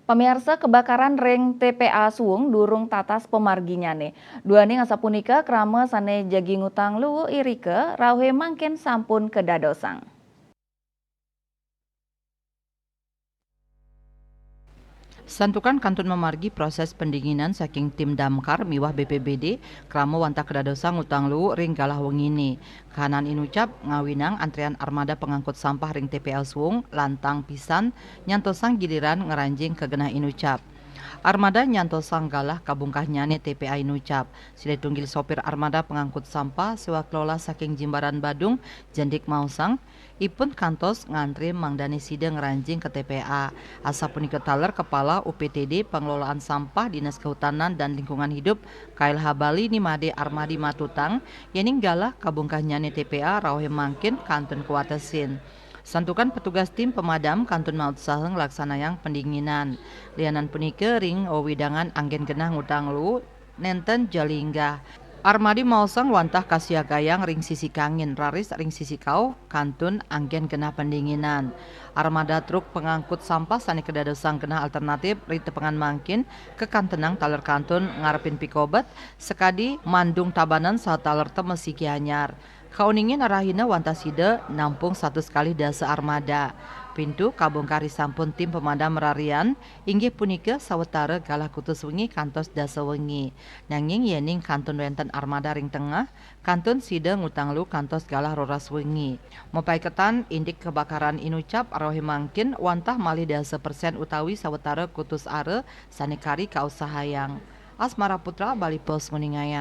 Pemirsa kebakaran ring TPA Suung durung tatas pemarginyane. Duane ngasapunika krama sane jagi ngutang luwu irike rauhe mangkin sampun kedadosang. Santukan kantun memargi proses pendinginan saking tim damkar miwah BPBD krama wanta kedadosa ngutang lu ring galah wengini. Kahanan inucap ngawinang antrian armada pengangkut sampah ring TPL Suung lantang pisan nyantosang giliran ngeranjing ke genah inucap. Armada nyantosang galah kabungkahnyane TPA inucap. Sile tunggil sopir armada pengangkut sampah sewa kelola saking Jimbaran Badung jendik mausang ipun kantos ngantri mangdani sida ngeranjing ke TPA. Asapunika taler kepala UPTD pengelolaan sampah Dinas Kehutanan dan Lingkungan Hidup KLH Bali Nimade Armadi Matutang yening galah kabungkahnyane TPA rauhe mangkin kantun kuatesin. Santukan petugas tim pemadam kantun maut saheng laksanayang pendinginan. Lianan punike ring widangan anggen genah ngutang lu nenten jalingga. Armadi mausang wantah kasiagayang ring sisi kangin raris ring sisi kau kantun anggen genah pendinginan. Armada truk pengangkut sampah sani kedadosang genah alternatif rite pengan mangkin ke kantenang taler kantun ngarepin pikobet sekadi mandung tabanan saat taler temesi kianyar. Kauningin arahina wantasida nampung satu sekali dasa armada. Pintu kabongkari sampun tim pemadam rarian inggih punika sawetara galah kutus wengi kantos dasa wengi. Nanging yening kantun wenten armada ring tengah, kantun sida ngutang lu kantos galah roras wengi. Mopai ketan indik kebakaran inucap arohe mangkin wantah malih dasa persen utawi sawetara kutus are sanikari kausahayang. Asmara Putra Bali Pos Nguningayang.